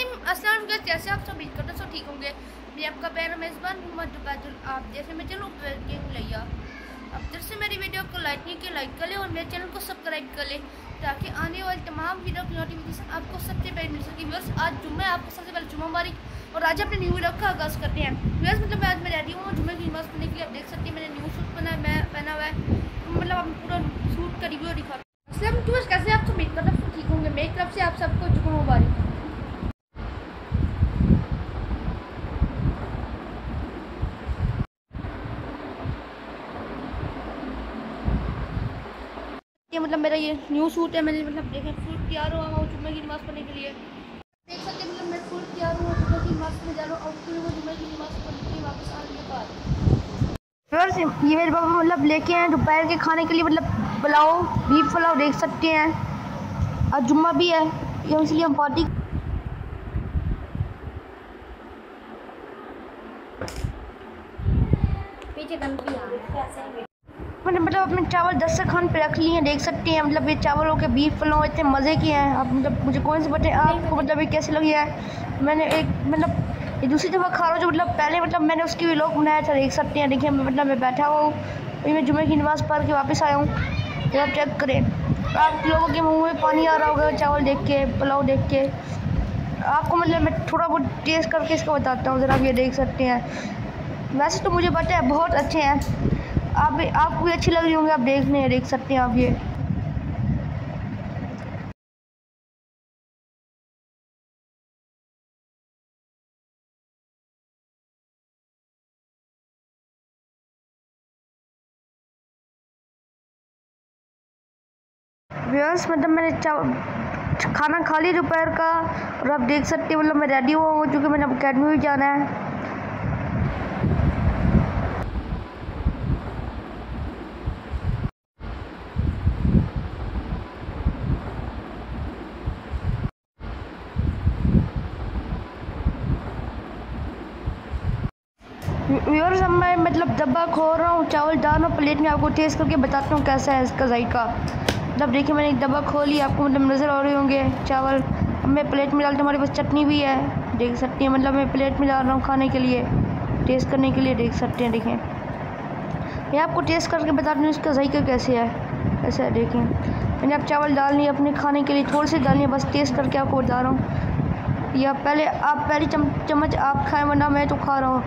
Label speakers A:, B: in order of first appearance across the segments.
A: अस्सलाम वालेकुम, जैसे आप सब उम्मीद करते हैं सब ठीक होंगे। मैं आपका प्यारा मेज़बान मोहम्मद दुबैदुल। आप जैसे मैं चलूँ लिया अब जब से मेरी वीडियो को लाइक नहीं किया, लाइक कर ले और मेरे चैनल को सब्सक्राइब कर ले ताकि आने वाली तमाम वीडियो की नोटिफिकेशन आपको सबसे पहले मिल सके। व्यूअर्स, आज जुम्मे, आपको सबसे पहले जुम्मा मुबारक और आज अपने न्यू वीडियो का आगाज़ करते हैं। व्यूअर्स, मतलब आज मैं रेडी हूँ जुम्मे की नमाज़ पढ़ने के लिए। आप देख सकते हैं मैंने न्यू सूट पहना हुआ है, मतलब आप पूरा सूट का रिव्यू दिखाते हैं। व्यूअर्स, कैसे आप सब उम्मीद करते हैं ठीक होंगे। मेरी तरफ से आप सबको जुम्मा मुबारक। ये मतलब मेरा ये न्यू सूट है। मैंने मतलब देखें फुल तैयार हुआ हूँ जुम्मे की नमाज़ पढ़ने के लिए। देख सकते हैं मतलब मैं फुल तैयार हुआ जुम्मे की नमाज़ पढ़ने जा रहा हूँ और फिर वो जुम्मे की नमाज़ पढ़ने के लिए वापस आने के बाद फिर ये मेरे पापा मतलब लेके आए दोपहर के खाने के लिए, मतलब पुलाव, बीफ पुलाव देख सकते हैं। आज जुम्मा भी है, इसलिए हम पार्टी पीछे मैंने मतलब अपने चावल दस्तरखान पे रख लिए हैं, देख सकते हैं। मतलब ये चावलों के बीफ पुलाव इतने मज़े के हैं। अब मतलब मुझे कौन से बटे आपको मतलब ये कैसे लगी है। मैंने एक मतलब ये दूसरी दफ़ा खा रहा हूँ जो मतलब पहले मतलब मैंने उसकी भी व्लॉग बनाया था, देख सकते हैं। देखिए मतलब मैं बैठा हुआ हूँ, अभी मैं जुम्मे की नमाज़ पढ़ के वापस आया हूँ। जब आप चेक करें, आप लोगों के मुँह में पानी आ रहा होगा चावल देख के, पुलाव देख के। आपको मतलब मैं थोड़ा बहुत टेस्ट करके इसको बताता हूँ, ज़रा आप ये देख सकते हैं। वैसे तो मुझे पता है बहुत अच्छे हैं, आपको भी अच्छी लग रही होंगी। आप देख सकते हैं आप ये। व्यूअर्स, मतलब मैंने खाना खा लिया दोपहर का और आप देख सकते हैं मतलब मैं रेडी हुआ हूँ क्योंकि मैंने अकेडमी भी जाना है। व्यूअर्स, अब मैं मतलब डब्बा खोल रहा हूँ, चावल डाल रहा हूँ प्लेट में, आपको टेस्ट करके बताता हूँ कैसा है इसका जायका। मतलब देखिए मैंने एक डब्बा खोल लिया, आपको मतलब नज़र आ रहे होंगे चावल। अब मैं प्लेट में डालता हूँ, हमारे पास चटनी भी है, देख सकते हैं। मतलब मैं प्लेट में डाल रहा हूँ खाने के लिए, टेस्ट करने के लिए, देख सकते हैं। देखें मैं आपको टेस्ट करके बताता हूँ इसका जायका कैसे है। ऐसा है, देखें मैंने अब चावल डाल लिए अपने खाने के लिए, थोड़े से डालनी है बस, टेस्ट करके आपको बता रहा हूँ। या पहली चम्मच आप खाएँ, वरना मैं तो खा रहा हूँ।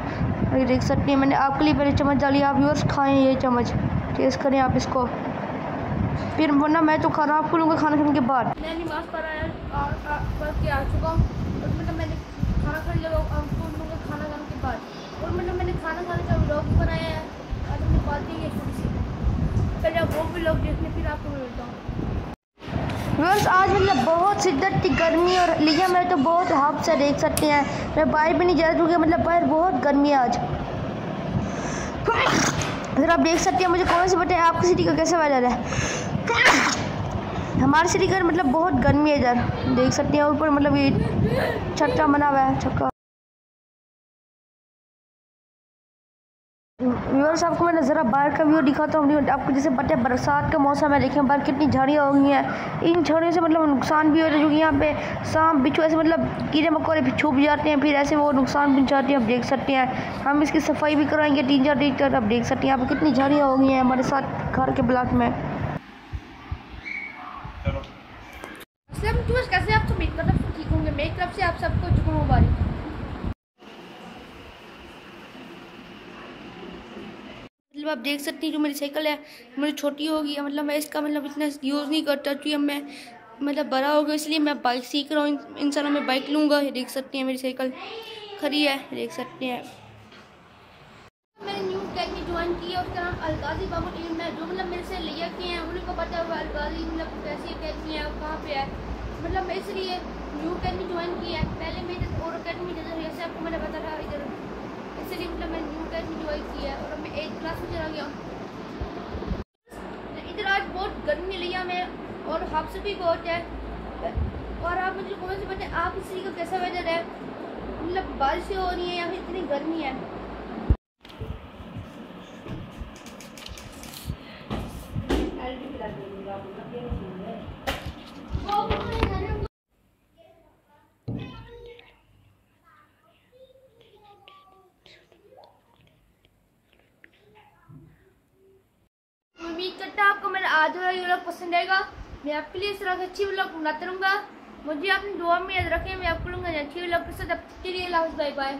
A: ये देख सकते हैं मैंने आपके लिए पहले चम्मच डाली, आप व्यूअर्स खाएं ये चम्मच, टेस्ट करें आप इसको, फिर वरना मैं तो खा रहा हूँ। आपको लोगों का खाना खाने के बाद मैं नमाज़ पढ़ के आ चुका हूँ और मतलब मैंने खाना खा लिया आपको लोगों का खाना खाने के बाद। और मतलब मैंने खाना खाने का व्लॉग भी बनाया है, आज अपनी बातें ये थोड़ी सी पहले आप वो व्लॉग देखने फिर आपको मिलता हूँ। व्यूअर्स, आज मतलब बहुत शिद्दत की गर्मी और लिया मैं तो बहुत हाफ से देख सकते हैं। मैं बाहर भी नहीं जा रहा क्योंकि मतलब बाहर बहुत गर्मी है आज। अगर आप देख सकते हैं, मुझे कौन से बताएं आपकी सिटी का कैसा वेदर है। हमारी सिटी का मतलब बहुत गर्मी है इधर, देख सकते हैं। ऊपर मतलब ये छक्का बना हुआ है, छक्का। व्यूअर्स, आपको मैं ज़रा बाहर का व्यू दिखाता हूँ। आपको जैसे पता है बरसात का मौसम है, देखें बाहर कितनी झाड़ियाँ हो गई हैं। इन झाड़ियों से मतलब नुकसान भी हो रहा है क्योंकि यहाँ पे सांप बिच्छू ऐसे मतलब कीड़े मकोड़े छुप जाते हैं, फिर ऐसे वो नुकसान पहुँचाते हैं। आप देख सकते हैं हम इसकी सफाई भी कराएंगे 3-4 दिन तक। आप देख सकते हैं यहाँ पर कितनी झाड़ियाँ हो गई हैं हमारे साथ घर के ब्लॉक में। कैसे आप सब ठीक होंगे। मेरी तरफ से आप सबको जुम्मा मुबारक। मतलब आप देख सकते हैं जो मेरी साइकिल है मेरी छोटी होगी, मतलब मैं इसका मतलब इतना यूज़ नहीं करता क्योंकि अब मैं मतलब बड़ा हो गया, इसलिए मैं बाइक सीख रहा हूँ। इंशाल्लाह मैं बाइक लूँगा। ये देख सकते हैं मेरी साइकिल खड़ी है, देख सकते हैं। मैंने न्यू अकेडमी ज्वाइन की है, उसका नाम अलगाजी बाबू टीम है। जो मतलब मेरे से लिया किए हैं उन्हीं को पता हुआ अलगाजी मतलब कैसी अकेडमी है और कहाँ पे है। मतलब मैं इसलिए न्यू अकेडमी ज्वाइन की है। पहले मेरे और अकेडमी जैसे आपको मैंने बताया इधर, इसलिए मतलब मैंने न्यू अकेडमी ज्वाइन की है और अब मैं 8th क्लास में चला गया हूँ। इधर आज बहुत गर्मी लिया मैं और हाफ भी बहुत है। और आप मुझे कौन से बताएं आप इसी का कैसा वेदर है, मतलब बारिश हो रही है या फिर इतनी गर्मी है। उम्मीद करता हूँ आपको मेरा आज वाला ये व्लॉग पसंद आएगा। मैं आपके लिए इस तरह से अच्छी व्लॉग बनाता रहूँगा। मुझे अपनी दुआ में याद रखें। मैं आपको लूँगा अच्छी व्लॉग के साथ। अब तक के लिए बाय बाय।